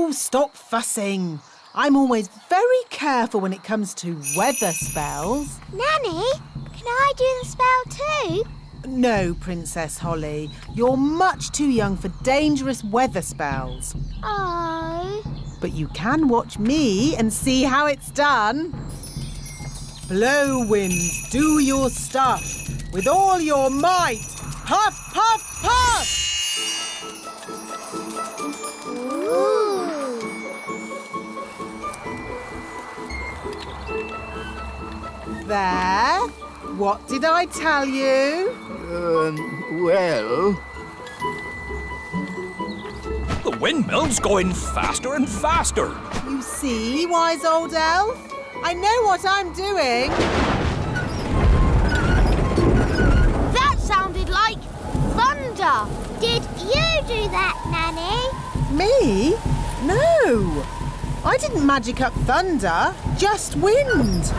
Oh, stop fussing. I'm always very careful when it comes to weather spells. Nanny, can I do the spell too? No, Princess Holly. You're much too young for dangerous weather spells. Oh. But you can watch me and see how it's done. Blow, winds, do your stuff. With all your might. Puff, puff, puff! Ooh. There. What did I tell you? Well... The windmill's going faster and faster. You see, wise old elf? I know what I'm doing. That sounded like thunder. Did you do that, Nanny? Me? No. I didn't magic up thunder, just wind.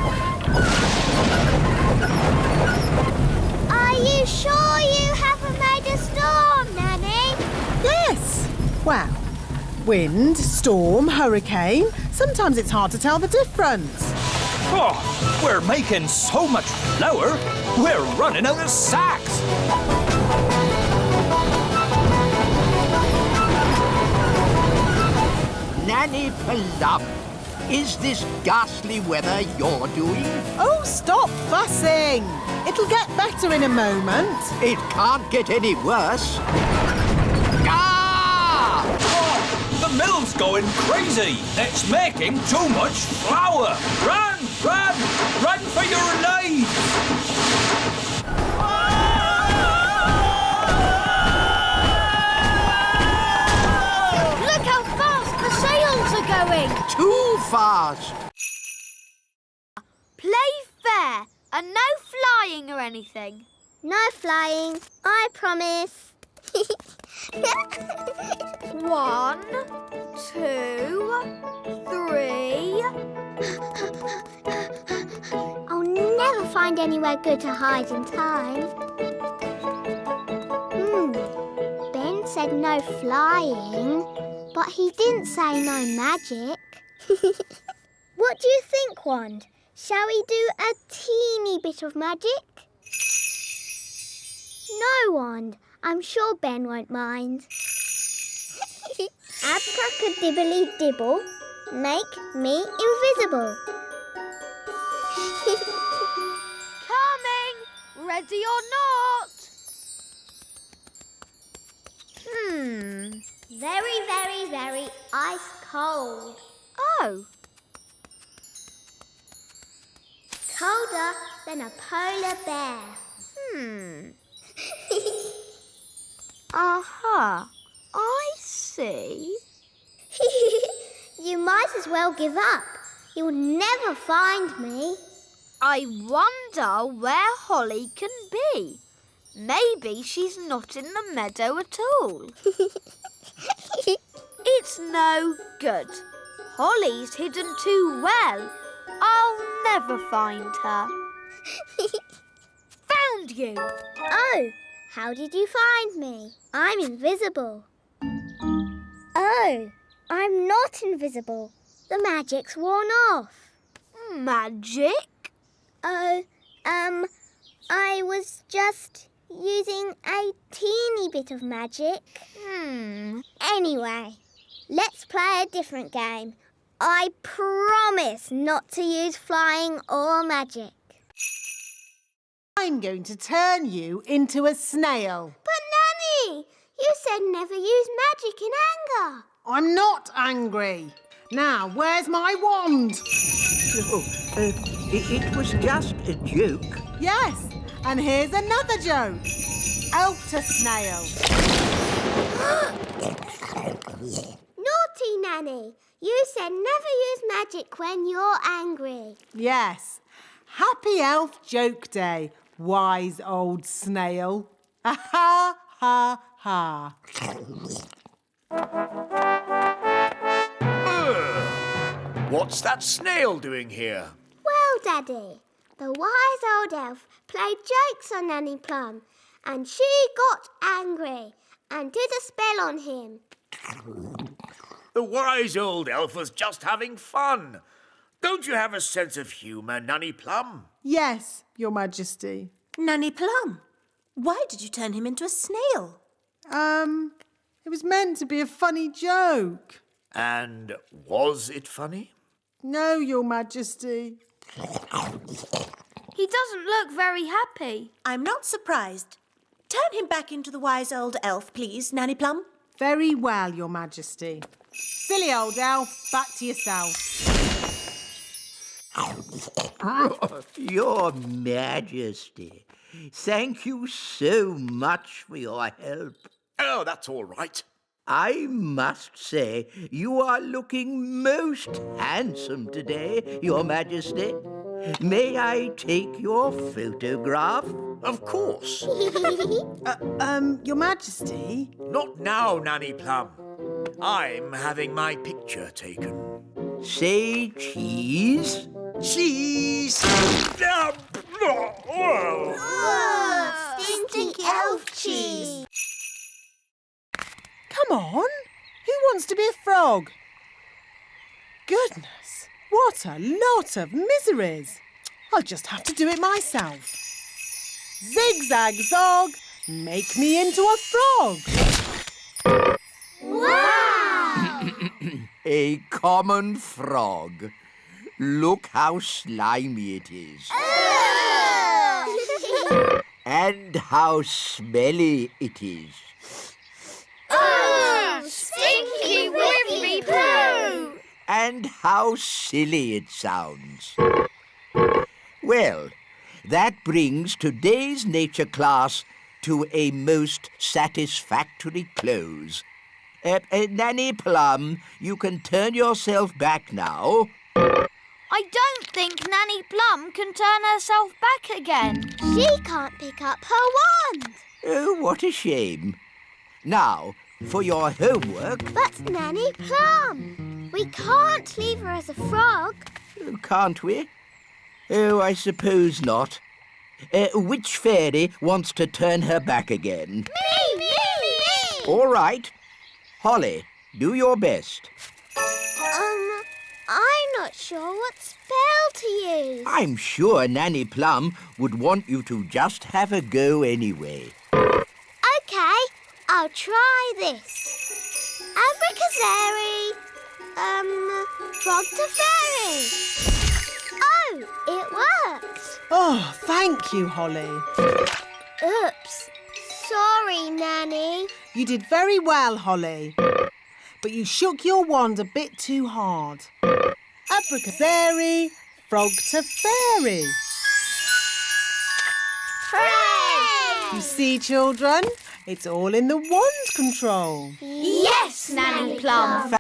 Are you sure you haven't made a storm, Nanny? Yes. Well, wind, storm, hurricane. Sometimes it's hard to tell the difference. Oh, we're making so much flour, we're running out of sacks. Nanny Plum, is this ghastly weather you're doing? Oh, stop fussing. It'll get better in a moment. It can't get any worse. Ah! Oh, the mill's going crazy. It's making too much flour. Run, run, run for your life. Look how fast the sails are going. Too fast. Play fair and no flying or anything. No flying, I promise. 1, 2, 3. I'll never find anywhere good to hide in time. Ben said no flying, but he didn't say no magic. What do you think, Wand? Shall we do a teeny bit of magic? No, Wand. I'm sure Ben won't mind. Abracadibbly-dibble, make me invisible. Coming! Ready or not? Very, very, very ice cold. Oh. Colder than a polar bear. Aha. I see. You might as well give up. You'll never find me. I wonder where Holly can be. Maybe she's not in the meadow at all. It's no good. Holly's hidden too well. I'll never find her. Found you! Oh, how did you find me? I'm invisible. Oh, I'm not invisible. The magic's worn off. Magic? Oh, I was just using a teeny bit of magic. Anyway, let's play a different game. I promise not to use flying or magic. I'm going to turn you into a snail. But Nanny, you said never use magic in anger. I'm not angry. Now, where's my wand? Oh, it was just a joke. Yes, and here's another joke. Elf to snail. Naughty Nanny, you said never use magic when you're angry. Yes. Happy Elf Joke Day, wise old snail. Ha ha ha. What's that snail doing here? Well, Daddy, the wise old elf played jokes on Nanny Plum, and she got angry and did a spell on him. The wise old elf was just having fun. Don't you have a sense of humour, Nanny Plum? Yes, Your Majesty. Nanny Plum, why did you turn him into a snail? It was meant to be a funny joke. And was it funny? No, Your Majesty. He doesn't look very happy. I'm not surprised. Turn him back into the wise old elf, please, Nanny Plum. Very well, Your Majesty. Silly old elf, back to yourself. Your Majesty, thank you so much for your help. Oh, that's all right. I must say, you are looking most handsome today, Your Majesty. May I take your photograph? Of course. Your Majesty? Not now, Nanny Plum. I'm having my picture taken. Say cheese. Cheese! Stinky elf cheese. Come on. Who wants to be a frog? Goodness, what a lot of miseries. I'll just have to do it myself. Zigzag zog, make me into a frog. Wow! A common frog. Look how slimy it is. And how smelly it is. Stinky whiffy poo! And how silly it sounds. Well, that brings today's nature class to a most satisfactory close. Nanny Plum, you can turn yourself back now. I don't think Nanny Plum can turn herself back again. She can't pick up her wand. Oh, what a shame. Now, for your homework... But Nanny Plum, we can't leave her as a frog. Can't we? Oh, I suppose not. Which fairy wants to turn her back again? Me! All right. Holly, do your best. I'm not sure what spell to use. I'm sure Nanny Plum would want you to just have a go anyway. OK, I'll try this. Abracazari, frog to fairy. Oh, it worked. Oh, thank you, Holly. Oops. Sorry, Nanny. You did very well, Holly. But you shook your wand a bit too hard. Abracazari, frog to fairy. Hooray! You see, children, it's all in the wand control. Yes, Nanny Plum.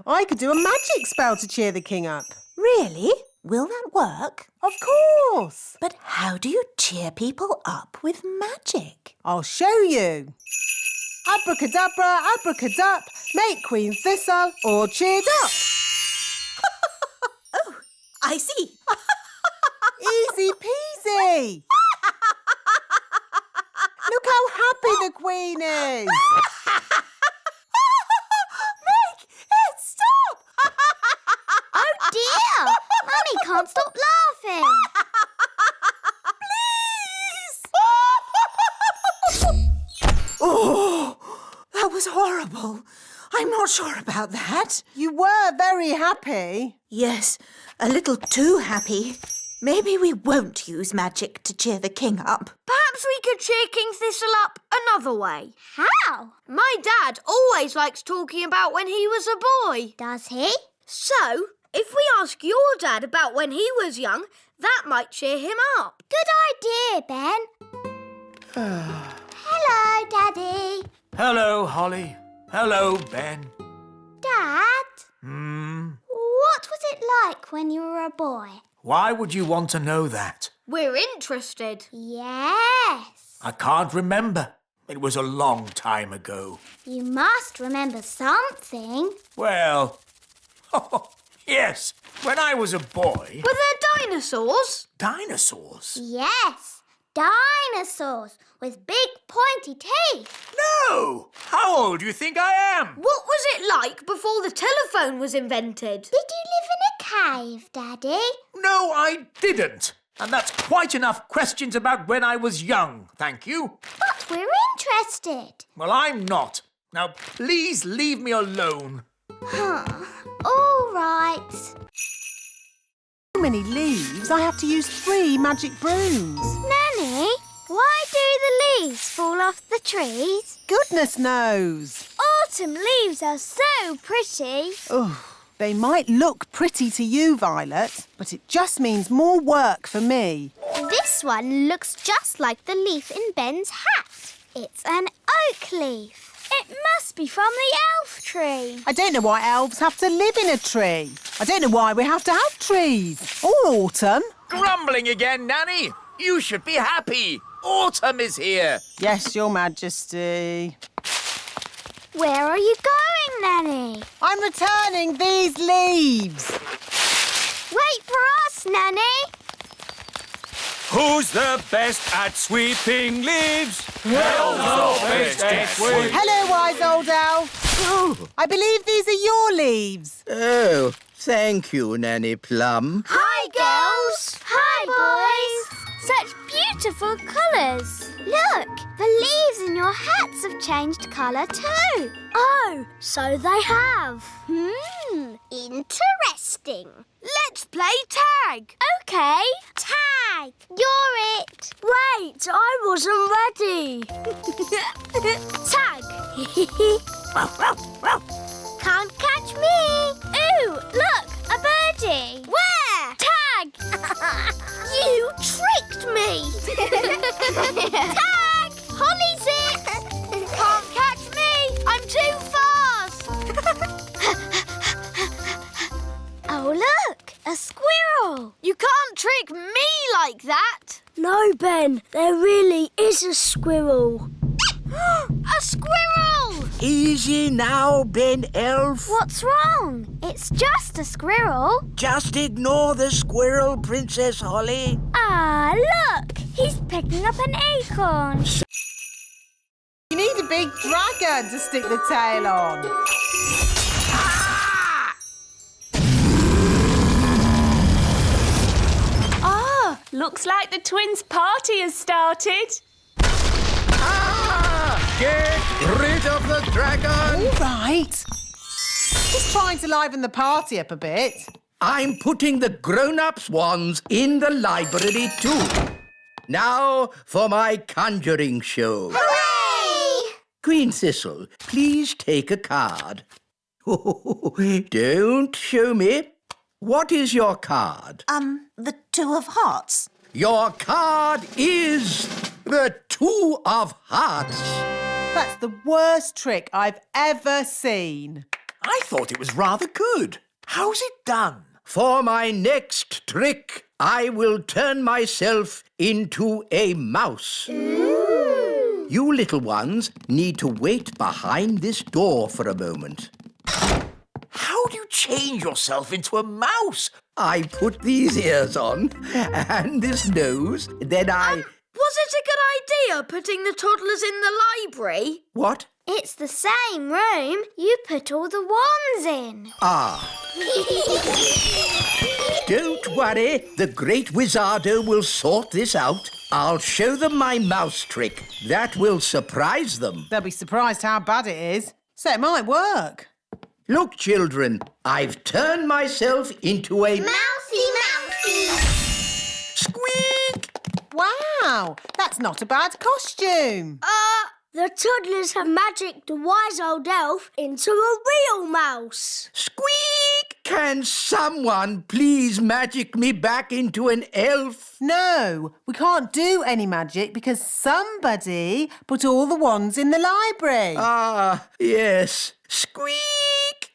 I could do a magic spell to cheer the king up. Really? Will that work? Of course. But how do you cheer people up with magic? I'll show you. Abracadabra, abracadup, make Queen Thistle all cheered up. Oh, I see. Easy peasy. Look how happy the Queen is. Make it stop! Oh dear! Mummy can't stop laughing. Oh, that was horrible. I'm not sure about that. You were very happy. Yes, a little too happy. Maybe we won't use magic to cheer the king up. Perhaps we could cheer King Thistle up another way. How? My dad always likes talking about when he was a boy. Does he? So, if we ask your dad about when he was young, that might cheer him up. Good idea, Ben. Hello, Daddy. Hello, Holly. Hello, Ben. Dad? What was it like when you were a boy? Why would you want to know that? We're interested. Yes. I can't remember. It was a long time ago. You must remember something. Well, yes. When I was a boy... Were there dinosaurs? Dinosaurs? Yes. Dinosaurs with big pointy teeth. No! How old do you think I am? What was it like before the telephone was invented? Did you live in a cave, Daddy? No, I didn't. And that's quite enough questions about when I was young, thank you. But we're interested. Well, I'm not. Now, please leave me alone. All right. So many leaves, I have to use 3 magic brooms. Nanny, why do the leaves fall off the trees? Goodness knows. Autumn leaves are so pretty. Oh, they might look pretty to you, Violet, but it just means more work for me. This one looks just like the leaf in Ben's hat. It's an oak leaf. It must be from the elf tree. I don't know why elves have to live in a tree. I don't know why we have to have trees. Or autumn. Grumbling again, Nanny. You should be happy. Autumn is here. Yes, Your Majesty. Where are you going, Nanny? I'm returning these leaves. Wait for us, Nanny. Who's the best at sweeping leaves? Elves are best at sweeping. Hello, wise old elf. Oh, I believe these are your leaves. oh, thank you, Nanny Plum. Hi, girls. Hi, boys. Such beautiful colours. Look, the leaves in your hats have changed colour too. Oh, so they have. Interesting. Let's play tag. OK. Tag. You're it. Wait, I wasn't ready. Tag. Can't catch me. Ooh, look, a birdie. Where? Tag. You tricked me. Tag. Holly's it. Can't catch me. I'm too fast. Oh, look, a squirrel. You can't trick me like that. No, Ben, there really is a squirrel. A squirrel! Easy now, Ben Elf. What's wrong? It's just a squirrel. Just ignore the squirrel, Princess Holly. Ah, look, he's picking up an acorn. You need a big dragon to stick the tail on. Ah, looks like the twins' party has started. Get rid of the dragon. All right. Just trying to liven the party up a bit. I'm putting the grown-ups' wands in the library too. Now for my conjuring show. Hooray! Queen Thistle, please take a card. Don't show me. What is your card? The 2 of hearts. Your card is the 2 of hearts. That's the worst trick I've ever seen. I thought it was rather good. How's it done? For my next trick, I will turn myself into a mouse. Ooh. You little ones need to wait behind this door for a moment. How do you change yourself into a mouse? I put these ears on and this nose, then I... Was it a good idea putting the toddlers in the library? What? It's the same room. You put all the wands in. Ah. Don't worry, the great Wizardo will sort this out. I'll show them my mouse trick. That will surprise them. They'll be surprised how bad it is. So it might work. Look, children, I've turned myself into a... Mousy. Squeak! Wow, that's not a bad costume. The toddlers have magicked the wise old elf into a real mouse. Squeak! Can someone please magic me back into an elf? No, we can't do any magic because somebody put all the wands in the library. Ah, yes. Squeak!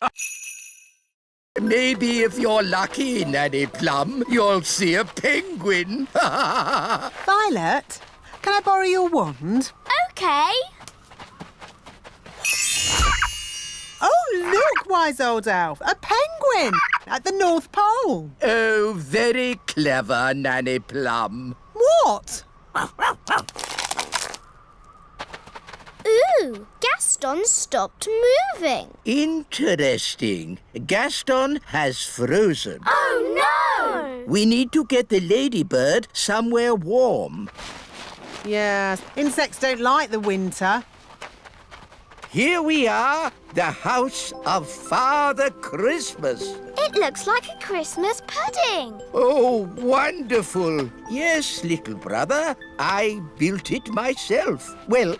Maybe if you're lucky, Nanny Plum, you'll see a penguin. Violet, can I borrow your wand? OK. Oh, look, wise old elf, a penguin at the North Pole. Oh, very clever, Nanny Plum. What? Ooh, Gaston stopped moving. Interesting. Gaston has frozen. Oh, no! We need to get the ladybird somewhere warm. Yes, insects don't like the winter. Here we are, the house of Father Christmas. It looks like a Christmas pudding. Oh, wonderful. Yes, little brother, I built it myself. Well,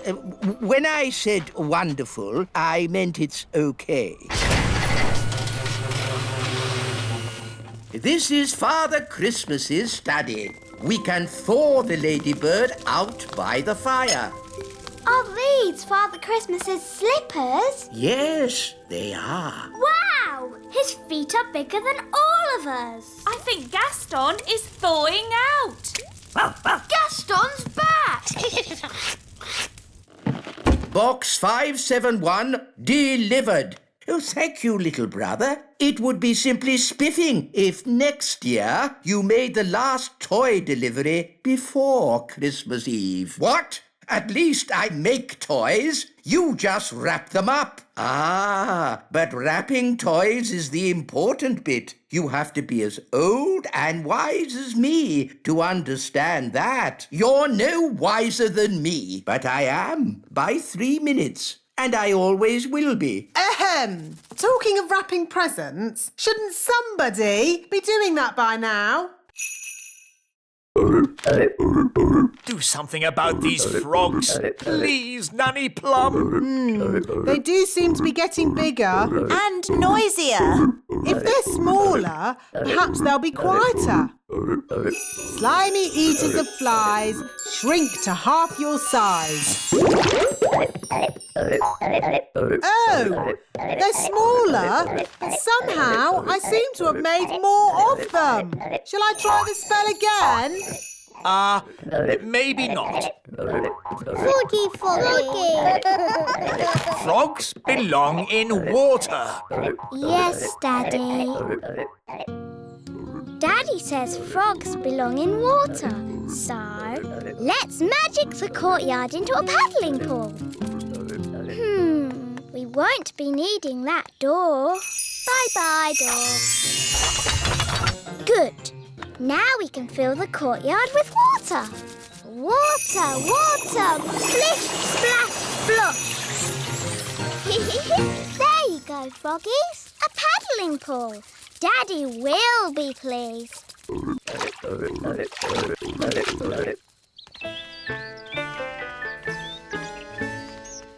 when I said wonderful, I meant it's okay. This is Father Christmas's study. We can thaw the ladybird out by the fire. Are these Father Christmas's slippers? Yes, they are. Wow! His feet are bigger than all of us. I think Gaston is thawing out. Gaston's back! Box 571 delivered. Oh, thank you, little brother. It would be simply spiffing if next year you made the last toy delivery before Christmas Eve. What? At least I make toys. You just wrap them up. Ah, but wrapping toys is the important bit. You have to be as old and wise as me to understand that. You're no wiser than me, but I am by 3 minutes. And I always will be. Ahem! Talking of wrapping presents, shouldn't somebody be doing that by now? Do something about these frogs. Please, Nanny Plum. They do seem to be getting bigger. And noisier. If they're smaller, perhaps they'll be quieter. Slimy eaters of flies, shrink to half your size. Oh, they're smaller, but somehow I seem to have made more of them. Shall I try the spell again? Maybe not. Froggy, froggy. Frogs belong in water. Yes, Daddy. Daddy says frogs belong in water. So, let's magic the courtyard into a paddling pool. We won't be needing that door. Bye-bye, door. Good. Now we can fill the courtyard with water. Water, water, splish, splash, splosh. There you go, froggies. A paddling pool. Daddy will be pleased.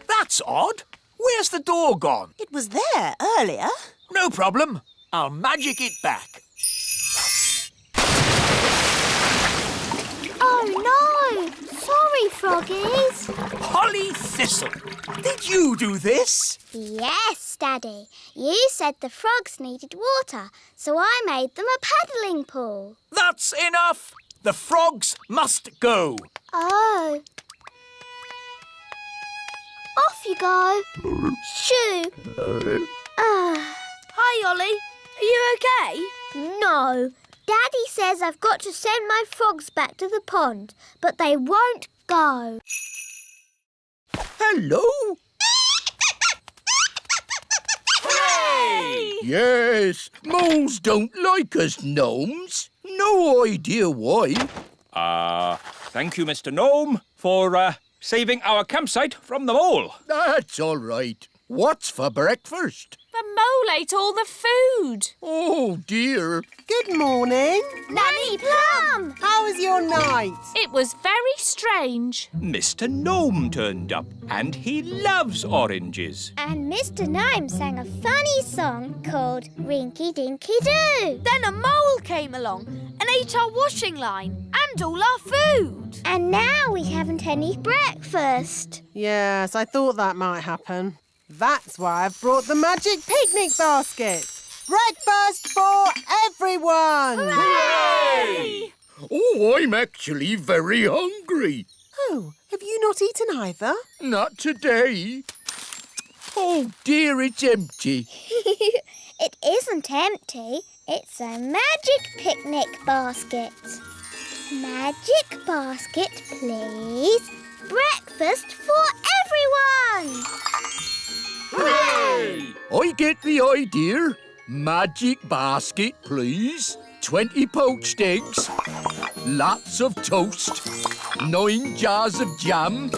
That's odd. Where's the door gone? It was there earlier. No problem. I'll magic it back. Oh, no. Sorry, froggies. Holly Thistle, did you do this? Yes, Daddy. You said the frogs needed water, so I made them a paddling pool. That's enough. The frogs must go. Oh. Off you go. Shoo. Hi, Ollie. Are you okay? No. Daddy says I've got to send my frogs back to the pond, but they won't go. Hello? Hooray! Yes, moles don't like us gnomes. No idea why. Thank you, Mr. Gnome, for saving our campsite from the mole. That's all right. What's for breakfast? The mole ate all the food. Oh, dear. Good morning. Nanny Plum! How was your night? It was very strange. Mr. Gnome turned up, and he loves oranges. And Mr. Gnome sang a funny song called Rinky Dinky Doo. Then a mole came along and ate our washing line and all our food. And now we haven't any breakfast. Yes, I thought that might happen. That's why I've brought the magic picnic basket. Breakfast for everyone! Hooray! Oh, I'm actually very hungry. Oh, have you not eaten either? Not today. Oh, dear, it's empty. It isn't empty. It's a magic picnic basket. Magic basket, please. Breakfast for everyone! Hooray! I get the idea. Magic basket, please. 20 poached eggs, lots of toast, 9 jars of jam,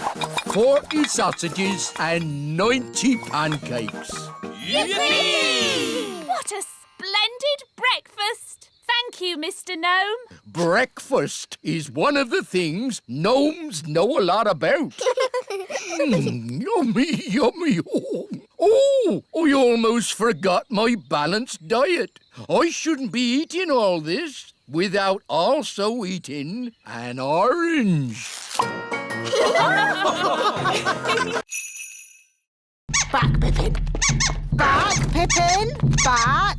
40 sausages and 90 pancakes. Yippee! What a splendid breakfast! Thank you, Mr. Gnome. Breakfast is one of the things gnomes know a lot about. Yummy, yummy. Oh, I almost forgot my balanced diet. I shouldn't be eating all this without also eating an orange. Back, Pippin. Back, Pippin. Back.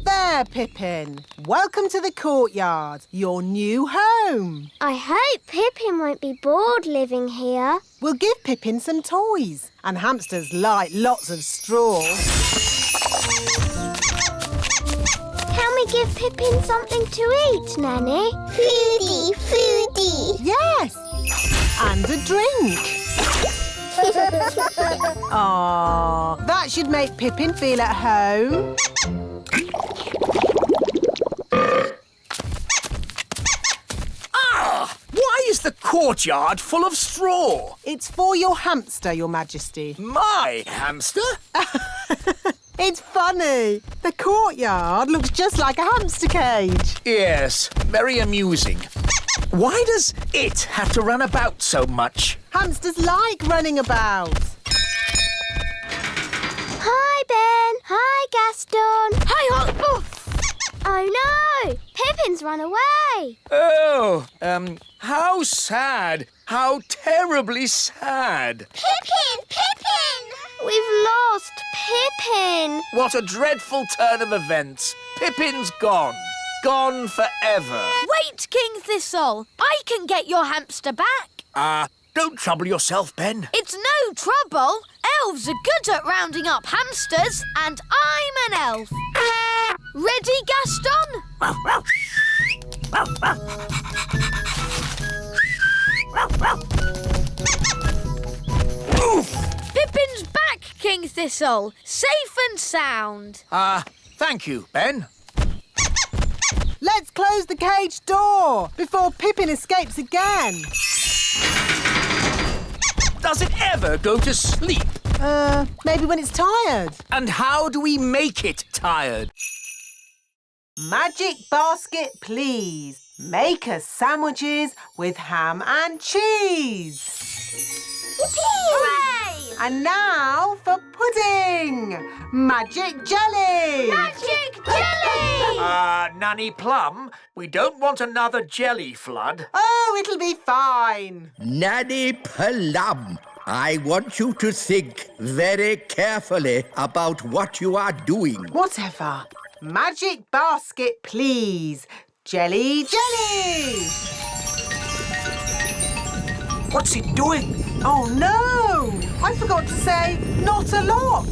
There, Pippin. Welcome to the courtyard, your new home. I hope Pippin won't be bored living here. We'll give Pippin some toys, and hamsters like lots of straw. Can we give Pippin something to eat, Nanny? Foodie, foodie. Yes, and a drink. Aww, that should make Pippin feel at home. Why is the courtyard full of straw? It's for your hamster, Your Majesty. My hamster? It's funny. The courtyard looks just like a hamster cage. Yes, very amusing. Why does it have to run about so much? Hamsters like running about. Hi, Ben. Hi, Gaston. Hi, Oh, no. Pippin's run away. Oh, how sad. How terribly sad. Pippin! Pippin! We've lost Pippin. What a dreadful turn of events. Pippin's gone. Gone forever. Wait, King Thistle. I can get your hamster back. Don't trouble yourself, Ben. It's no trouble. Elves are good at rounding up hamsters, and I'm an elf. Ready, Gaston? Oof! Pippin's back, King Thistle. Safe and sound. Thank you, Ben. Let's close the cage door before Pippin escapes again. Does it ever go to sleep? Maybe when it's tired. And how do we make it tired? Magic basket, please. Make us sandwiches with ham and cheese. Hooray! And now for pudding. Magic jelly. Magic jelly! Nanny Plum, we don't want another jelly flood. Oh, it'll be fine. Nanny Plum, I want you to think very carefully about what you are doing. Whatever. Magic basket, please. Jelly, jelly. What's it doing? Oh, no. I forgot to say not a lot.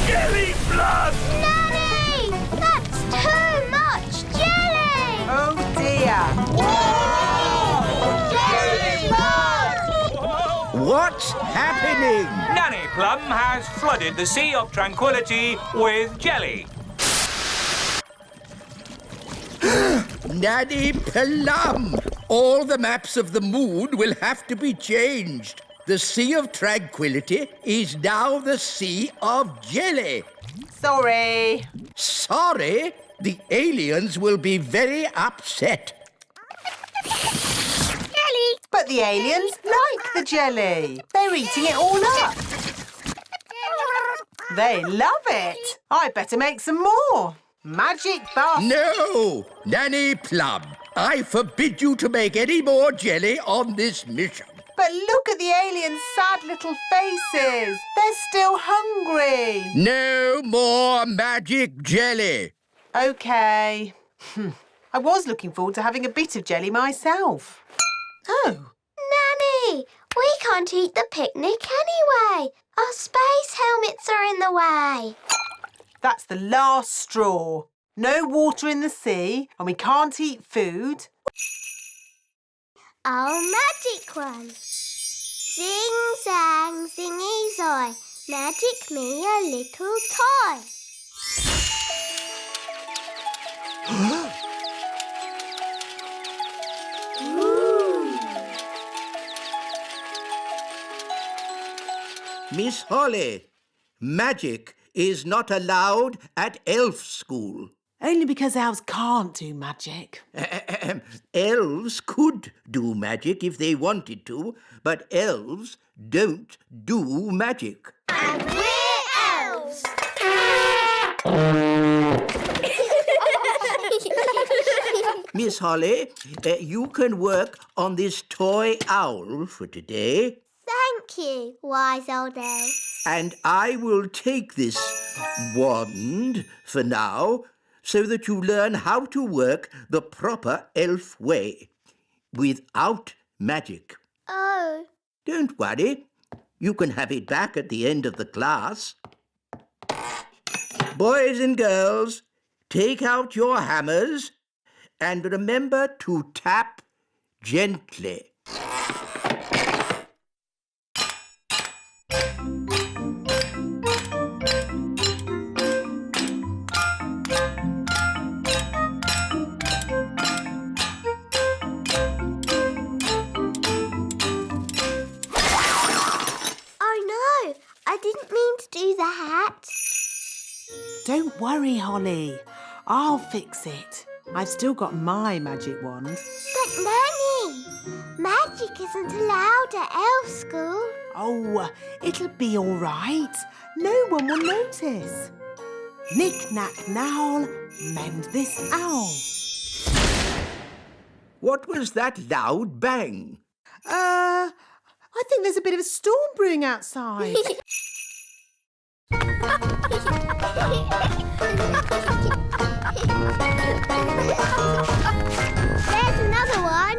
Jelly flood! Nanny! That's too much jelly! Oh, dear. Jelly! What's happening? Nanny Plum has flooded the Sea of Tranquility with jelly. Nanny Plum, all the maps of the moon will have to be changed. The Sea of Tranquility is now the Sea of Jelly. Sorry. Sorry, the aliens will be very upset. Jelly! But the aliens like the jelly. They're eating it all up. They love it. I better make some more. Magic basket. No, Nanny Plum, I forbid you to make any more jelly on this mission. But look at the aliens' sad little faces. They're still hungry. No more magic jelly. OK. I was looking forward to having a bit of jelly myself. Oh. Nanny! We can't eat the picnic anyway. Our space helmets are in the way. That's the last straw. no water in the sea, and we can't eat food. Our magic one. Zing zang zingy zoy, magic me a little toy. Miss Holly, magic is not allowed at elf school. Only because elves can't do magic. Elves could do magic if they wanted to, but elves don't do magic. And we're elves! Miss Holly, you can work on this toy owl for today. Thank you, wise old elf. And I will take this wand for now so that you learn how to work the proper elf way, without magic. Oh. Don't worry. You can have it back at the end of the class. Boys and girls, take out your hammers and remember to tap gently. I didn't mean to do that. Don't worry, Holly. I'll fix it. I've still got my magic wand. But Nanny, magic isn't allowed at elf school. Oh, it'll be all right. No one will notice. Knick-knack now, mend this owl. What was that loud bang? I think there's a bit of a storm brewing outside. There's another one.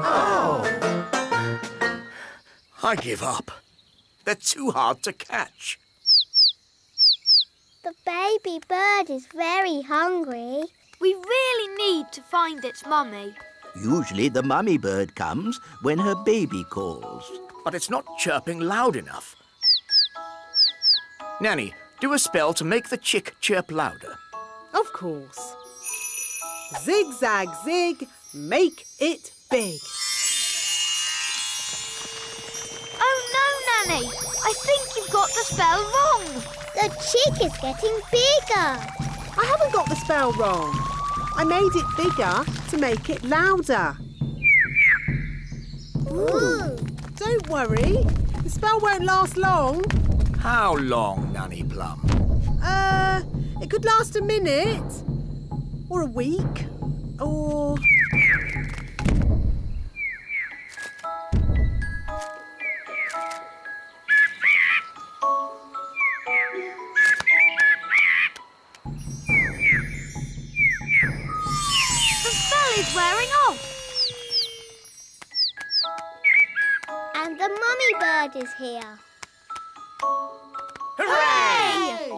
Oh. I give up. They're too hard to catch. The baby bird is very hungry. We really need to find its mummy. Usually the mummy bird comes when her baby calls. But it's not chirping loud enough. Nanny, do a spell to make the chick chirp louder. Of course. Zig-zag zig, make it big. Oh no, Nanny! I think you've got the spell wrong. The chick is getting bigger. I haven't got the spell wrong. I made it bigger to make it louder. Ooh. Don't worry. The spell won't last long. How long, Nanny Plum? It could last a minute. Or a week. Or... The spell is wearing off. And the mummy bird is here. Hooray!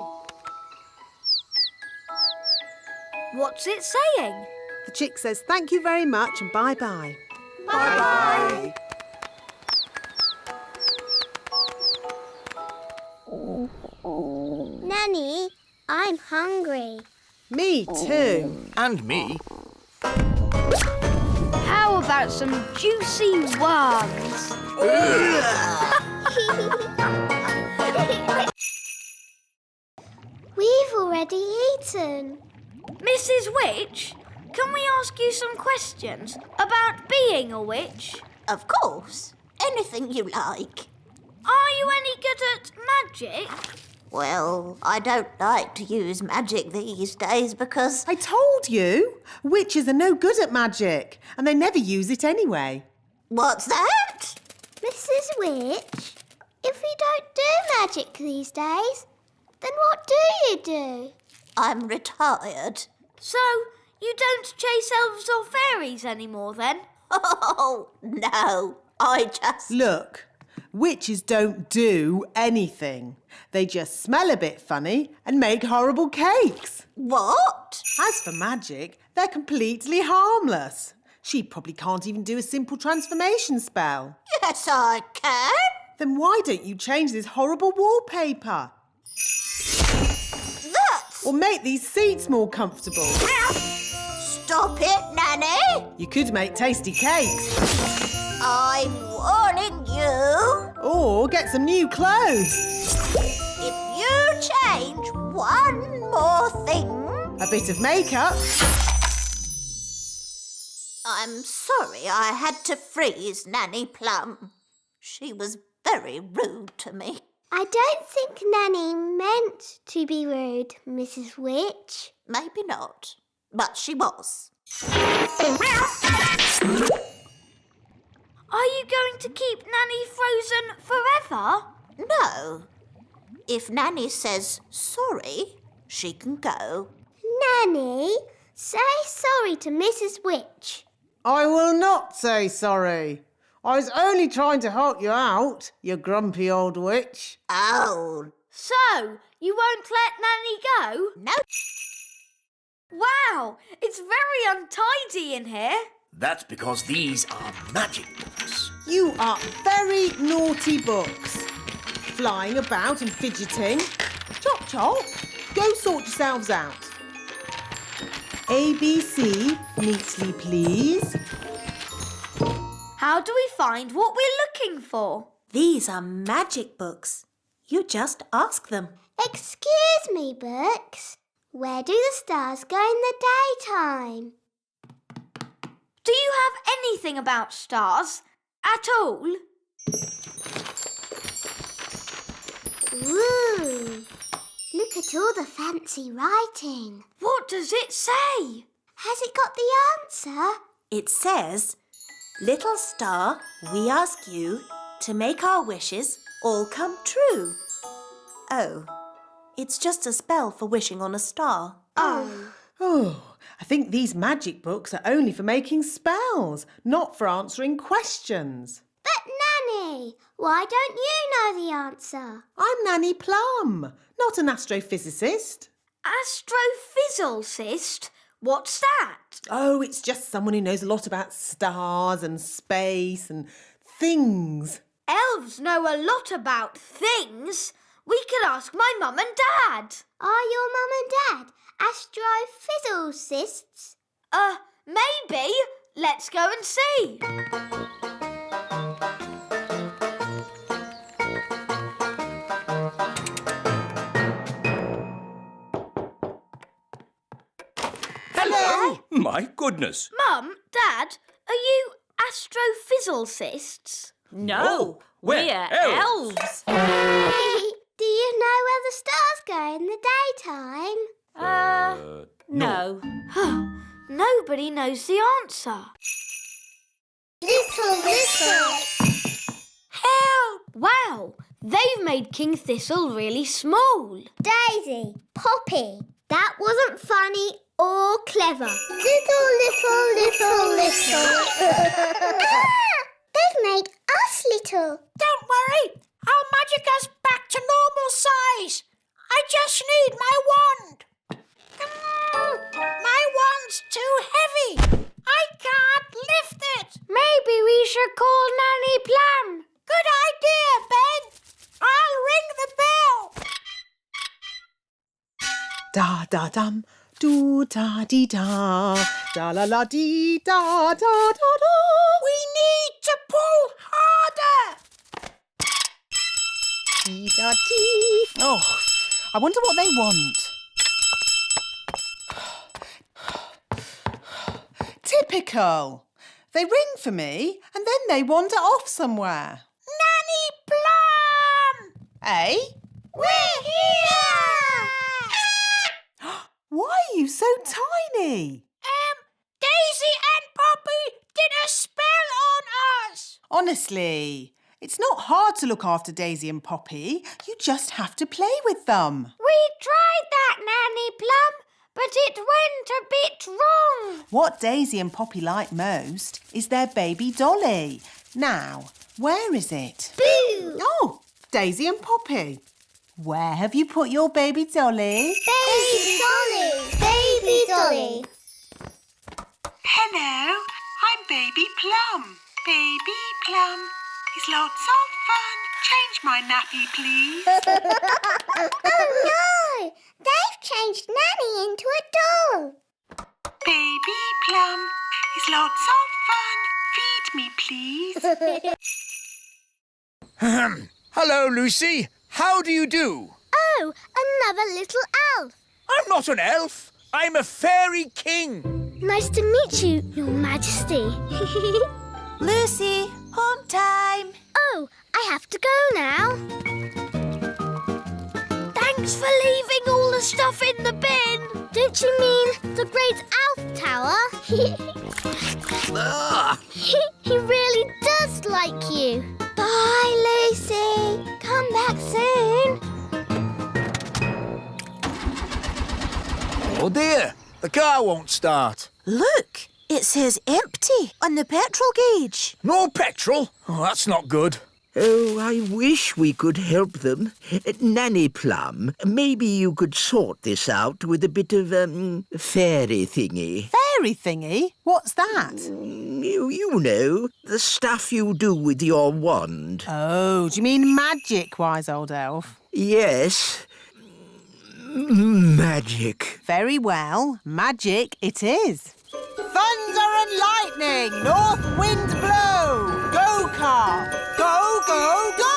What's it saying? The chick says thank you very much and bye-bye. Bye-bye. Nanny, I'm hungry. Me too. And me. How about some juicy worms? We've already eaten. Mrs. Witch, can we ask you some questions about being a witch? Of course. Anything you like. Are you any good at magic? Well, I don't like to use magic these days because... I told you. Witches are no good at magic. And they never use it anyway. What's that? Mrs. Witch, if you don't do magic these days, then what do you do? I'm retired. So, you don't chase elves or fairies anymore then? Oh, no. I just... Look, Witches don't do anything. They just smell a bit funny and make horrible cakes. What? As for magic, they're completely harmless. She probably can't even do a simple transformation spell. Yes, I can. Then why don't you change this horrible wallpaper? That's... Or make these seats more comfortable. Stop it, Nanny. You could make tasty cakes. I'm warning you. Or get some new clothes. If you change one more thing... A bit of makeup. I'm sorry I had to freeze Nanny Plum. She was very rude to me. I don't think Nanny meant to be rude, Mrs. Witch. Maybe not, but she was. Are you going to keep Nanny frozen forever? No. If Nanny says sorry, she can go. Nanny, say sorry to Mrs. Witch. I will not say sorry. I was only trying to help you out, you grumpy old witch. Oh. So, you won't let Nanny go? No. Wow, it's very untidy in here. That's because these are magic books. You are very naughty books. Flying about and fidgeting. Chop, chop. Go sort yourselves out. ABC, neatly please. How do we find what we're looking for? These are magic books. You just ask them. Excuse me, books. Where do the stars go in the daytime? Do you have anything about stars at all? Ooh, look at all the fancy writing. What does it say? Has it got the answer? It says, "Little star, we ask you to make our wishes all come true." Oh, it's just a spell for wishing on a star. Oh. Oh, I think these magic books are only for making spells, not for answering questions. But Nanny, why don't you know the answer? I'm Nanny Plum, not an astrophysicist. Astrophysicist? What's that? Oh, it's just someone who knows a lot about stars and space and things. Elves know a lot about things. We could ask my mum and dad. Are your mum and dad astrophysicists? Maybe. Let's go and see. Hello. My goodness. Mum, Dad, are you astrophysicists? No, we're elves. Do you know where the stars go in the daytime? No. Nobody knows the answer. Little. Help! Wow, they've made King Thistle really small. Daisy, Poppy, that wasn't funny or clever. Little. They've made us little. Don't worry, I'll magic us back to normal size. I just need my wand. My wand's too heavy. I can't lift it. Maybe we should call Nanny Plum. Good idea, Ben. I'll ring the bell. Da da dum, do da dee da, da la la dee da da da da. We need to pull harder. Dee da dee. Oh, I wonder what they want. Typical. They ring for me and then they wander off somewhere. Nanny Plum! Eh? We're here! Why are you so tiny? Daisy and Poppy did a spell on us. Honestly, it's not hard to look after Daisy and Poppy. You just have to play with them. We tried that, Nanny Plum, but it went a bit wrong. What Daisy and Poppy like most is their baby dolly. Now, Where is it? Boo! Oh, Daisy and Poppy. Where have you put your baby dolly? Baby Dolly! Baby Dolly! Hello, I'm Baby Plum. Baby Plum is lots of fun. Change my nappy, please. Oh no! They've changed Nanny into a doll. Baby Plum is lots of fun. Feed me, please. Hello, Lucy. How do you do? Oh, another little elf. I'm not an elf. I'm a fairy king. Nice to meet you, Your Majesty. Lucy, home time. Oh, I have to go now. Thanks for leaving all the stuff in the bin. Don't you mean the Great Elf Tower? He really does like you. Bye, Lucy. Come back soon. Oh dear, the car won't start. Look, it says empty on the petrol gauge. No petrol? Oh, that's not good. Oh, I wish we could help them. Nanny Plum, maybe you could sort this out with a bit of, fairy thingy. Fairy thingy? What's that? You know, the stuff you do with your wand. Oh, do you mean magic, wise old elf? Yes. Magic. Very well. Magic it is. Thunder and lightning, north wind blow. Go, car. Go, go, go!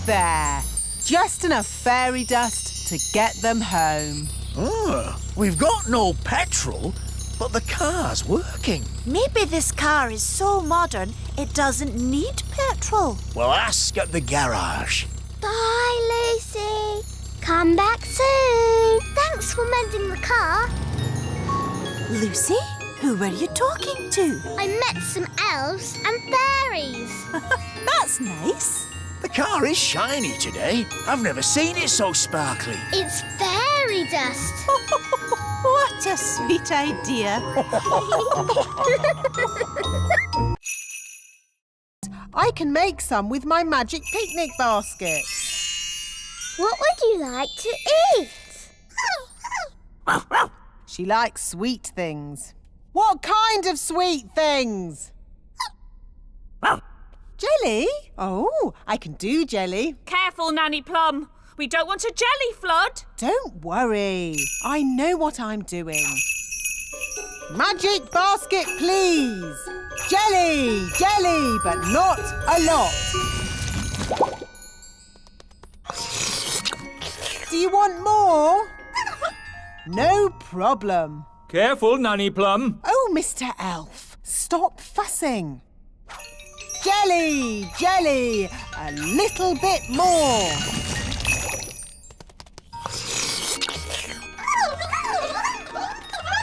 There. Just enough fairy dust to get them home. Oh, we've got no petrol, but the car's working. Maybe this car is so modern it doesn't need petrol. Well, ask at the garage. Bye, Lucy. Come back soon. Thanks for mending the car. Lucy, who were you talking to? I met some elves and fairies. That's nice. The car is shiny today. I've never seen it so sparkly. It's fairy dust. What a sweet idea. I can make some with my magic picnic basket. What would you like to eat? She likes sweet things. What kind of sweet things? Jelly? Oh, I can do jelly. Careful, Nanny Plum. We don't want a jelly flood. Don't worry. I know what I'm doing. Magic basket, please. Jelly, jelly, but not a lot. Do you want more? No problem. Careful, Nanny Plum. Oh, Mr. Elf, stop fussing. Jelly, jelly, a little bit more.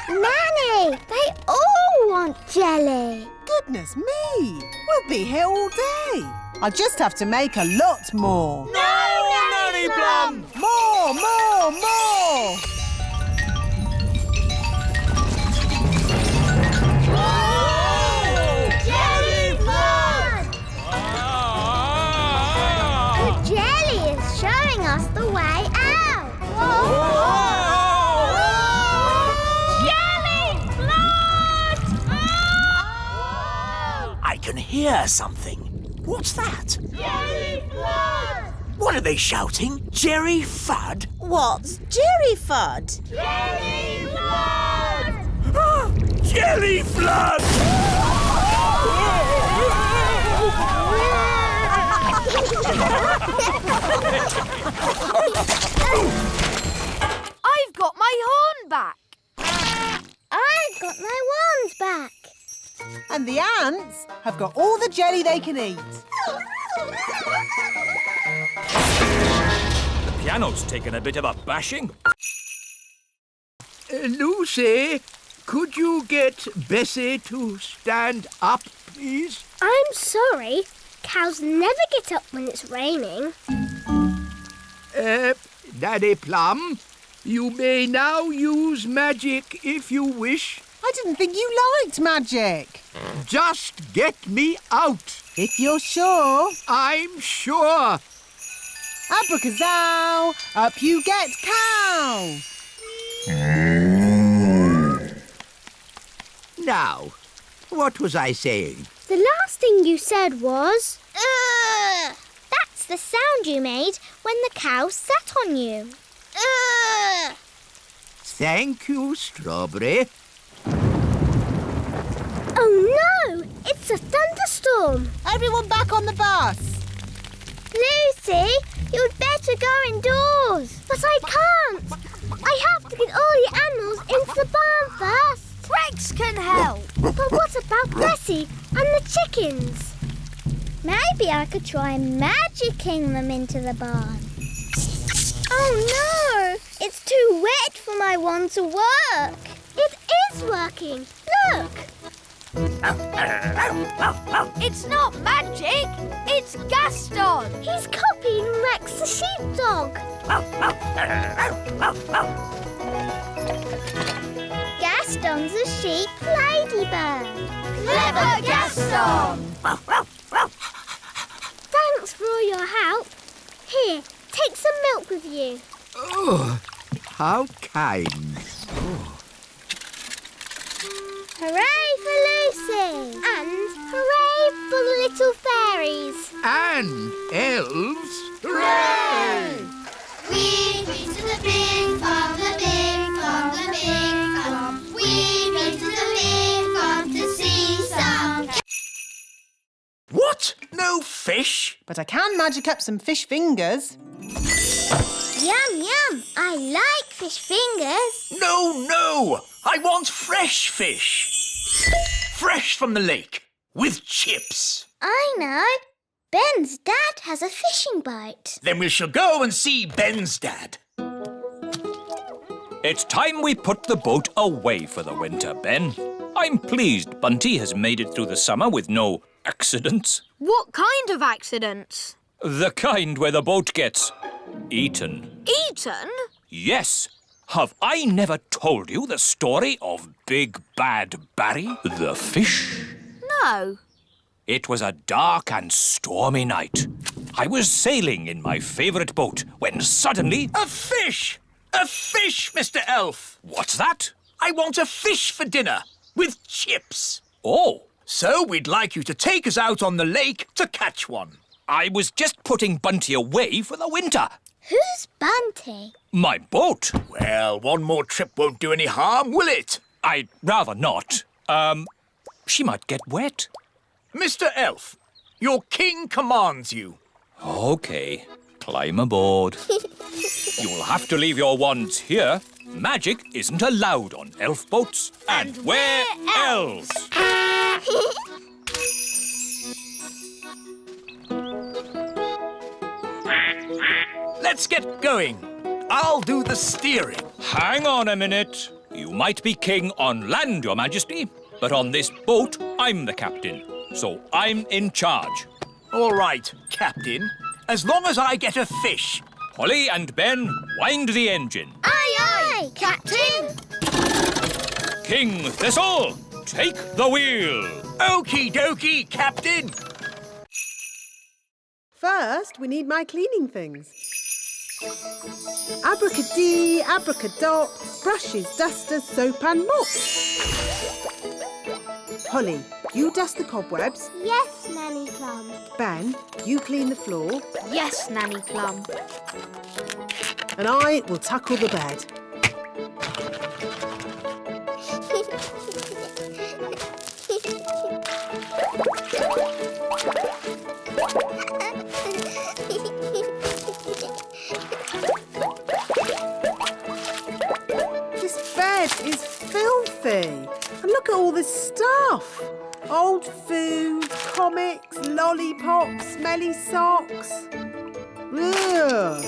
Nanny, they all want jelly. Goodness me, we'll be here all day. I'll just have to make a lot more. No, Nanny Plum! More, more, more! Jelly flood! The jelly is showing us the way out. Jelly flood! I can hear something. What's that? Jelly flood! What are they shouting? Jerry Fudd? What's Jerry Fudd? Jelly flood! Jelly Flood! I've got my horn back. I've got my wand back. And the ants have got all the jelly they can eat. The piano's taken a bit of a bashing. Lucy, could you get Bessie to stand up, please? I'm sorry. Cows never get up when it's raining. Nanny Plum, you may now use magic if you wish. I didn't think you liked magic. Just get me out. If you're sure. I'm sure. Abracazoo, up you get cow. Now, what was I saying? The last thing you said was... Ugh! That's the sound you made when the cow sat on you. Ugh! Thank you, Strawberry. Oh no! It's a thunderstorm! Everyone back on the bus. Lucy, you'd better go indoors. But I can't. I have to get all the animals into the barn first. Rex can help. But what about Bessie and the chickens? Maybe I could try magicking them into the barn. Oh no! It's too wet for my wand to work. It is working. Look! It's not magic. It's Gaston. He's copying Rex the sheepdog. Gaston's a sheep ladybird. Clever Gaston. Thanks for all your help. Here, take some milk with you. Oh, how kind. Hooray for Lucy! And hooray for the little fairies! And elves. Hooray! We've been to the big farm, the big farm, the big farm. We've been to the big farm to see some... What? No fish? But I can magic up some fish fingers. Yum, yum! I like fish fingers. No! I want fresh fish. Fresh from the lake, with chips. I know. Ben's dad has a fishing boat. Then we shall go and see Ben's dad. It's time we put the boat away for the winter, Ben. I'm pleased Bunty has made it through the summer with no accidents. What kind of accidents? The kind where the boat gets eaten. Eaten? Yes. Have I never told you the story of Big Bad Barry, the fish? No. It was a dark and stormy night. I was sailing in my favourite boat when suddenly... A fish! A fish, Mr. Elf! What's that? I want a fish for dinner, with chips. Oh. So we'd like you to take us out on the lake to catch one. I was just putting Bunty away for the winter. Who's Bunty? My boat. Well, one more trip won't do any harm, will it? I'd rather not. She might get wet. Mr. Elf, your king commands you. OK, climb aboard. You'll have to leave your wands here. Magic isn't allowed on elf boats. And we're elves. Let's get going. I'll do the steering. Hang on a minute. You might be king on land, Your Majesty, but on this boat, I'm the captain, so I'm in charge. All right, Captain. As long as I get a fish. Holly and Ben, wind the engine. Aye, aye, Captain. King Thistle, take the wheel. Okie dokie, Captain. First, we need my cleaning things. Abracadee, abracadop, brushes, dusters, soap and mop. Holly, you dust the cobwebs. Yes, Nanny Plum. Ben, you clean the floor. Yes, Nanny Plum. And I will tackle the bed. Is filthy. And look at all this stuff. Old food, comics, lollipops, smelly socks. Ugh.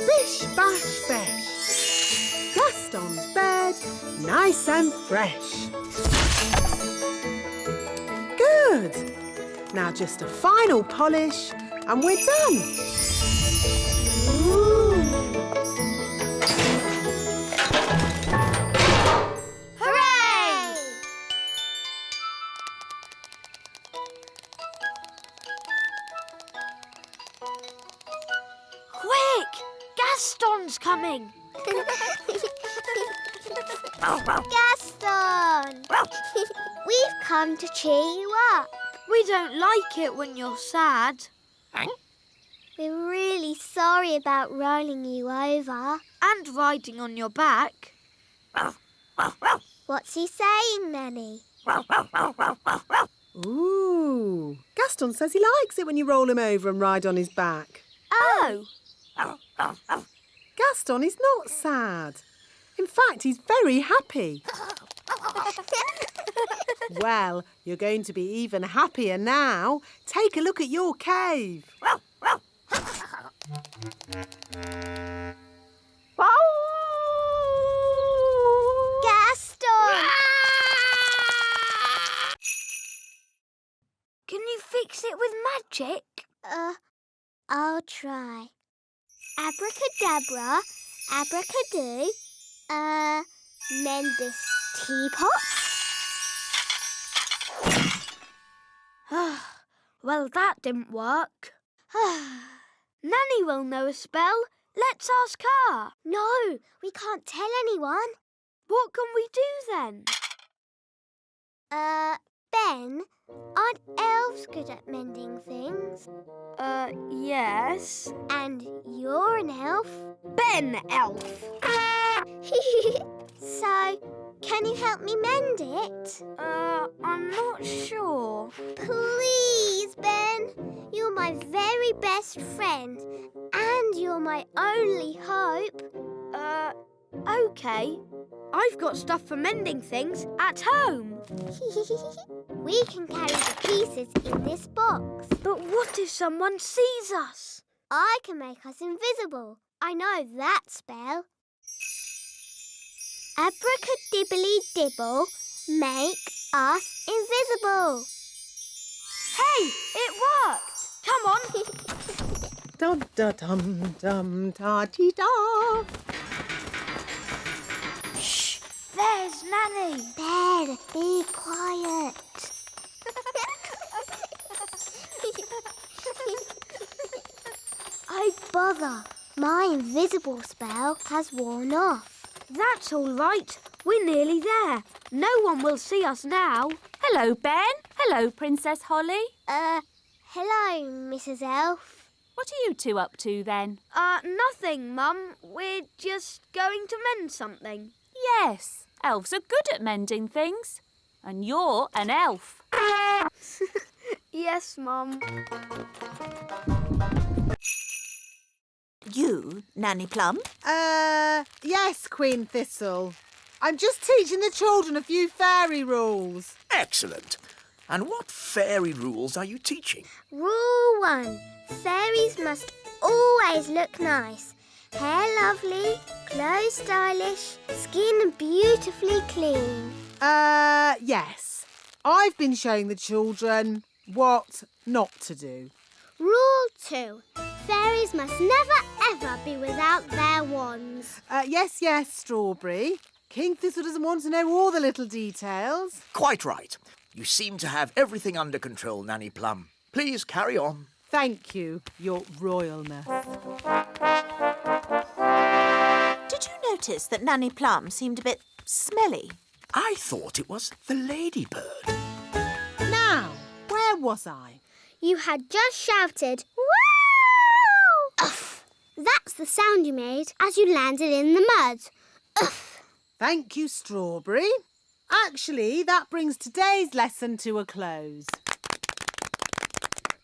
Bish, bash, besh. Gastons Bed, nice and fresh. Good. Now just a final polish and we're done. Hooray! Gaston's coming. Gaston! We've come to cheer you up. We don't like it when you're sad. We're really sorry about rolling you over. And riding on your back. What's he saying, Nanny? Ooh, Gaston says he likes it when you roll him over and ride on his back. Oh! Gaston is not sad. In fact, he's very happy. Well, you're going to be even happier now. Take a look at your cave. Gaston! Can you fix it with magic? I'll try. Abracadabra, abracadoo. Mend this teapot. Well, that didn't work. Nanny will know a spell. Let's ask her. No, we can't tell anyone. What can we do then? Ben, aren't elves good at mending things? Yes. And you're an elf? Ben Elf. So, can you help me mend it? I'm not sure. Please, Ben. You're my very best friend. And you're my only hope. OK. I've got stuff for mending things at home. We can carry the pieces in this box. But what if someone sees us? I can make us invisible. I know that spell. Abracadibbly-dibble, make us invisible. Hey, it worked. Come on. Dum-da-dum-dum-ta-ti-da. Shh, there's Nanny. Ben, be quiet. Oh, bother. My invisible spell has worn off. That's all right. We're nearly there. No one will see us now. Hello, Ben. Hello, Princess Holly. Hello, Mrs. Elf. What are you two up to, then? Nothing, Mum. We're just going to mend something. Yes, elves are good at mending things. And you're an elf. Yes, Mum. You, Nanny Plum? Yes, Queen Thistle. I'm just teaching the children a few fairy rules. Excellent. And what fairy rules are you teaching? Rule 1. Fairies must always look nice. Hair lovely, clothes stylish, skin beautifully clean. Yes. I've been showing the children what not to do. Rule 2. Fairies must never ever be without their wands. Yes, Strawberry. King Thistle doesn't want to know all the little details. Quite right. You seem to have everything under control, Nanny Plum. Please carry on. Thank you, Your Royalness. Did you notice that Nanny Plum seemed a bit smelly? I thought it was the ladybird. Now, where was I? You had just shouted, "Woo!" Uff. That's the sound you made as you landed in the mud. Uff. Thank you, Strawberry. Actually, that brings today's lesson to a close.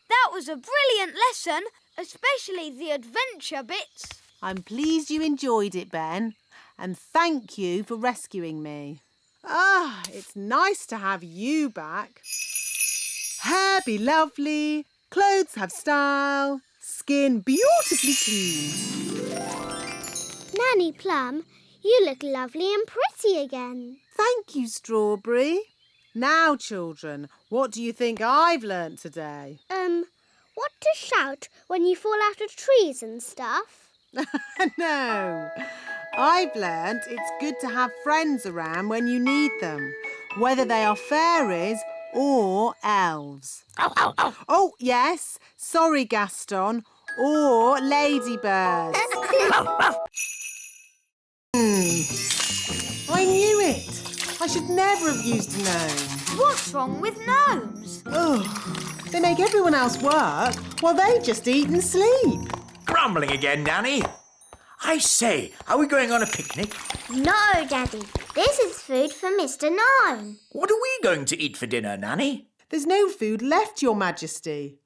That was a brilliant lesson, especially the adventure bits. I'm pleased you enjoyed it, Ben, and thank you for rescuing me. It's nice to have you back. Hair be lovely, clothes have style, skin beautifully clean. Nanny Plum, you look lovely and pretty again. Thank you, Strawberry. Now, children, what do you think I've learnt today? What to shout when you fall out of trees and stuff? No. I've learnt it's good to have friends around when you need them, whether they are fairies or elves. Oh, yes. Sorry, Gaston. Or ladybirds. I knew it. I should never have used a gnome. What's wrong with gnomes? They make everyone else work while they just eat and sleep. Grumbling again, Nanny. I say, are we going on a picnic? No, Daddy. This is food for Mr. Gnome. What are we going to eat for dinner, Nanny? There's no food left, Your Majesty.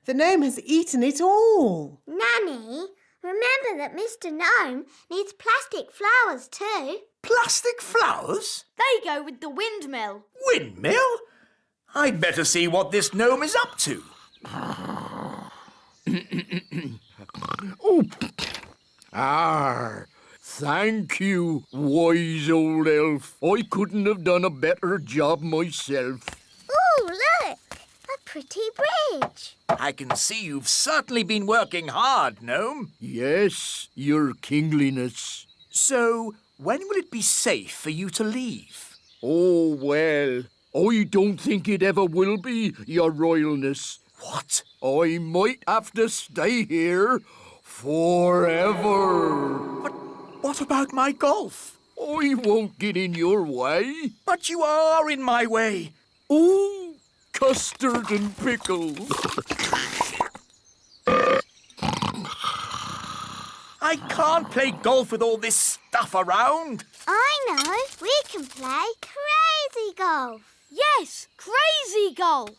The gnome has eaten it all. Nanny, remember that Mr. Gnome needs plastic flowers too. Plastic flowers? They go with the windmill. Windmill? I'd better see what this gnome is up to. Thank you, wise old elf. I couldn't have done a better job myself. Ooh, look! A pretty bridge. I can see you've certainly been working hard, gnome. Yes, your kingliness. So, when will it be safe for you to leave? Oh, well, I don't think it ever will be, your royalness. What? I might have to stay here forever. But what about my golf? I won't get in your way. But you are in my way. Ooh, custard and pickles. I can't play golf with all this stuff around. I know. We can play crazy golf. Yes, crazy golf.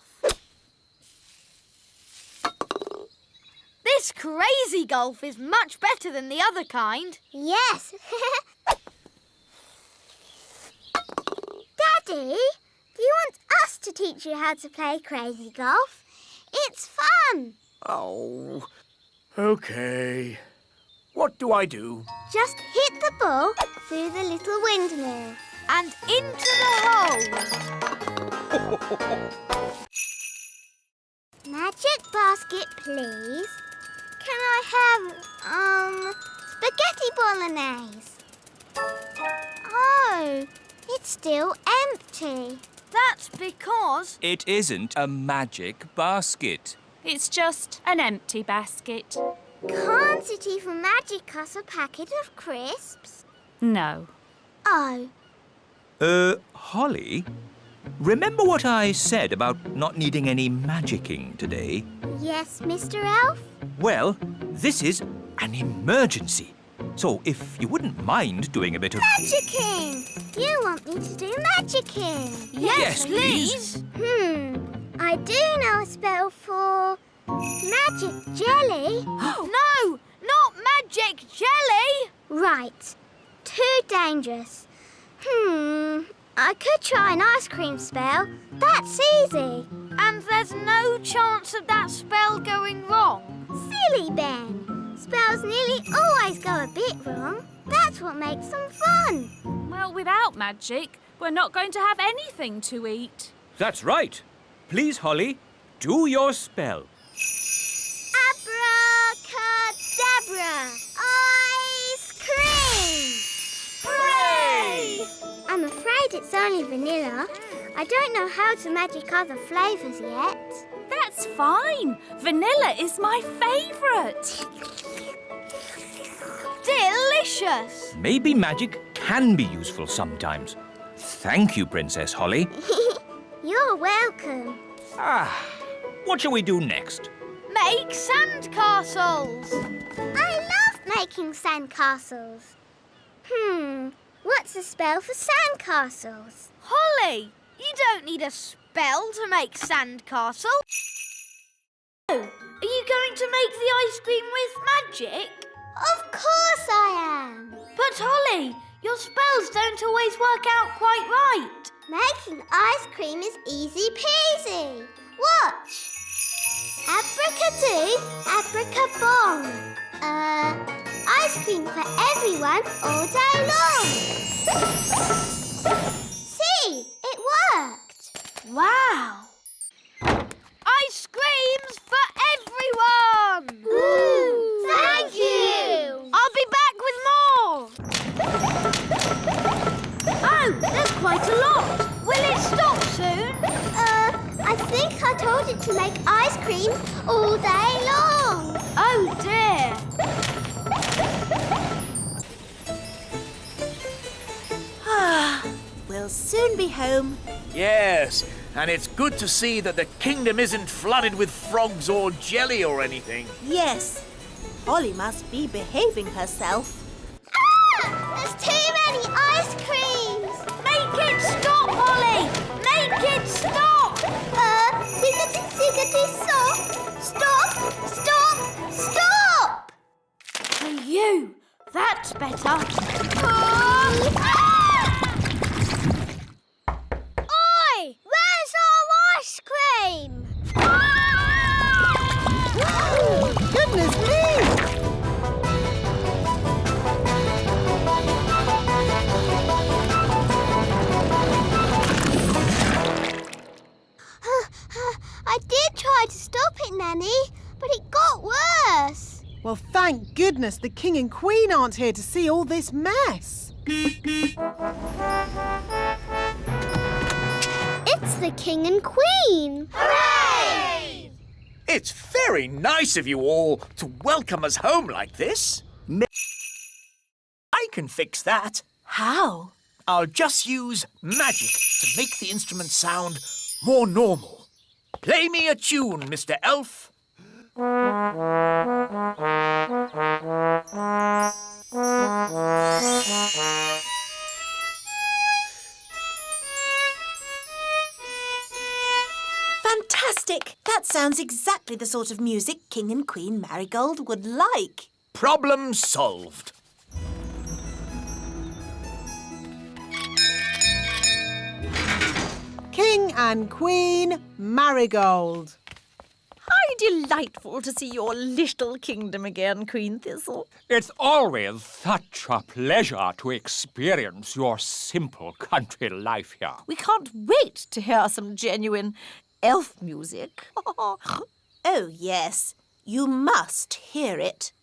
This crazy golf is much better than the other kind. Yes. Daddy, do you want us to teach you how to play crazy golf? It's fun. Oh, okay. What do I do? Just hit the ball through the little windmill. And into the hole. Magic basket, please. Can I have, spaghetti bolognese? Oh, it's still empty. That's because... It isn't a magic basket. It's just an empty basket. Can't it even magic us a packet of crisps? No. Oh. Holly, remember what I said about not needing any magicking today? Yes, Mr. Elf? Well, this is an emergency. So if you wouldn't mind doing a bit of... Magicking! You want me to do magicking? Yes, please. I do know a spell for magic jelly. No, not magic jelly. Right. Too dangerous. I could try an ice cream spell. That's easy. And there's no chance of that spell going wrong. Silly Ben. Spells nearly always go a bit wrong. That's what makes them fun. Well, without magic, we're not going to have anything to eat. That's right. Please, Holly, do your spell. Abracadabra! Ice cream! Hooray! I'm afraid it's only vanilla. I don't know how to magic other flavours yet. That's fine. Vanilla is my favourite. Delicious! Maybe magic can be useful sometimes. Thank you, Princess Holly. You're welcome. What shall we do next? Make sandcastles! I love making sandcastles. What's a spell for sandcastles? Holly, you don't need a spell to make sandcastle. Oh, are you going to make the ice cream with magic? Of course I am. But Holly, your spells don't always work out quite right. Making ice cream is easy peasy. Watch. Abracadoo, abracabong. Ice cream for everyone all day long. See, it worked. Wow! Ice creams for everyone! Ooh, thank you! I'll be back with more! Oh, there's quite a lot! Will it stop soon? I think I told it to make ice cream all day long. Oh dear! We'll soon be home. Yes, and it's good to see that the kingdom isn't flooded with frogs or jelly or anything. Yes, Polly must be behaving herself. There's too many ice creams! Make it stop, Holly! Make it stop! Ziggity, stop! Stop! Stop! Stop! For you, that's better. Oi! Where's our ice cream? Goodness me! I did try to stop it, Nanny, but it got worse. Well, thank goodness the King and Queen aren't here to see all this mess. It's the King and Queen. Hooray! It's very nice of you all to welcome us home like this. I can fix that. How? I'll just use magic to make the instrument sound more normal. Play me a tune, Mr. Elf. Fantastic! That sounds exactly the sort of music King and Queen Marigold would like. Problem solved. King and Queen Marigold. How delightful to see your little kingdom again, Queen Thistle. It's always such a pleasure to experience your simple country life here. We can't wait to hear some genuine elf music. Oh, yes. You must hear it.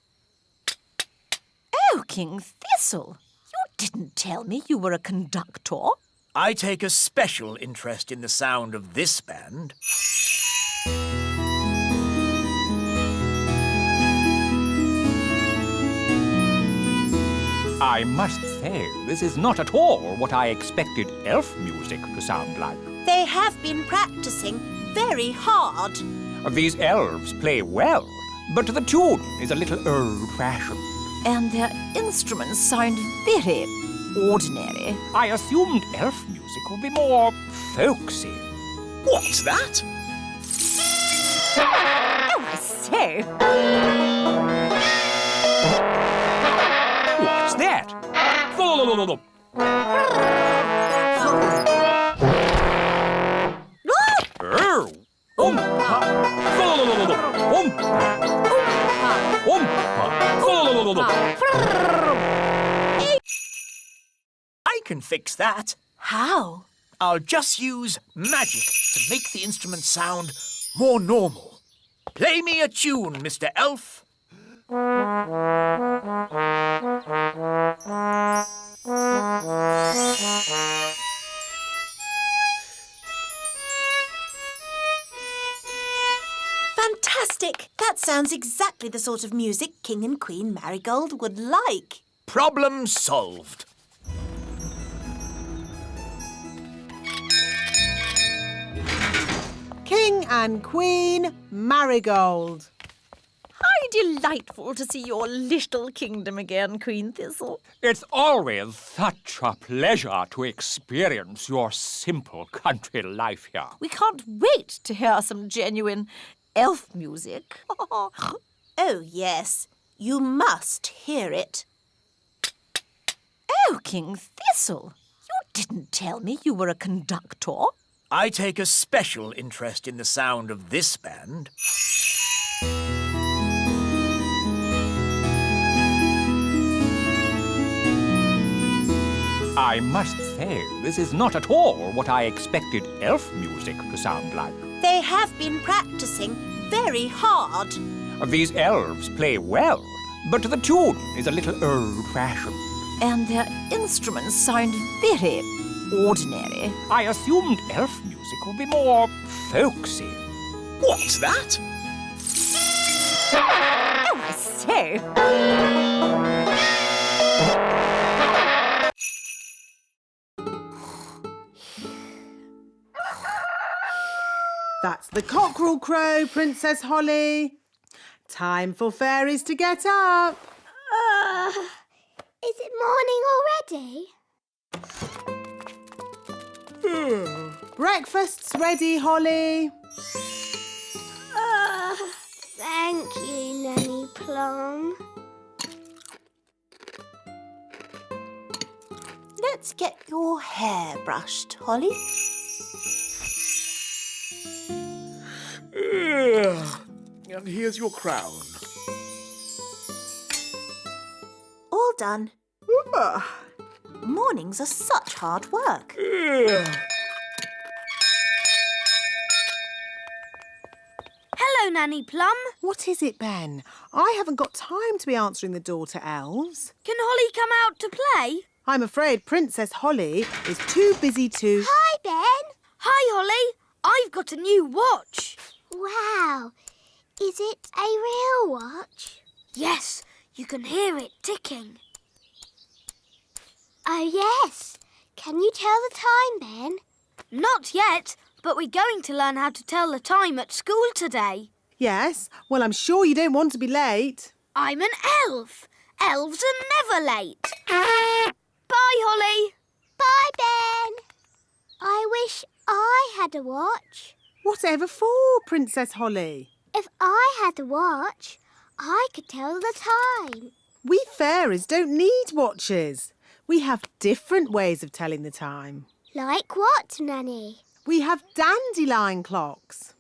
Oh, King Thistle, you didn't tell me you were a conductor. I take a special interest in the sound of this band. I must say, this is not at all what I expected elf music to sound like. They have been practicing very hard. These elves play well, but the tune is a little old-fashioned. And their instruments sound very ordinary. I assumed elf music would be more folksy. What's that? Oh, I say. What's that? Oh, I can fix that. How? I'll just use magic to make the instrument sound more normal. Play me a tune, Mr. Elf. Fantastic! That sounds exactly the sort of music King and Queen Marigold would like. Problem solved. King and Queen Marigold. how delightful to see your little kingdom again, Queen Thistle. It's always such a pleasure to experience your simple country life here. We can't wait to hear some genuine elf music. Oh, yes. You must hear it. Oh, King Thistle, you didn't tell me you were a conductor. I take a special interest in the sound of this band. I must say, this is not at all what I expected elf music to sound like. They have been practicing very hard. These elves play well, but the tune is a little old-fashioned. And their instruments sound very ordinary. I assumed elf music would be more folksy. What's that? Oh, I say. The cockerel crow, Princess Holly. Time for fairies to get up. Is it morning already? Breakfast's ready, Holly. Thank you, Nanny Plum. Let's get your hair brushed, Holly. And here's your crown. All done. Mornings are such hard work. Hello, Nanny Plum. What is it, Ben? I haven't got time to be answering the door to elves. Can Holly come out to play? I'm afraid Princess Holly is too busy to... Hi, Ben. Hi, Holly. I've got a new watch. Wow. Is it a real watch? Yes, you can hear it ticking. Oh, yes. Can you tell the time, Ben? Not yet, but we're going to learn how to tell the time at school today. Yes, well, I'm sure you don't want to be late. I'm an elf. Elves are never late. Bye, Holly. Bye, Ben. I wish I had a watch. Whatever for, Princess Holly? If I had a watch, I could tell the time. We fairies don't need watches. We have different ways of telling the time. Like what, Nanny? We have dandelion clocks.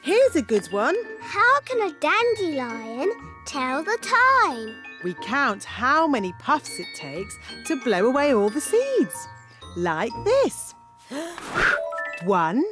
Here's a good one. How can a dandelion tell the time? We count how many puffs it takes to blow away all the seeds. Like this. 1,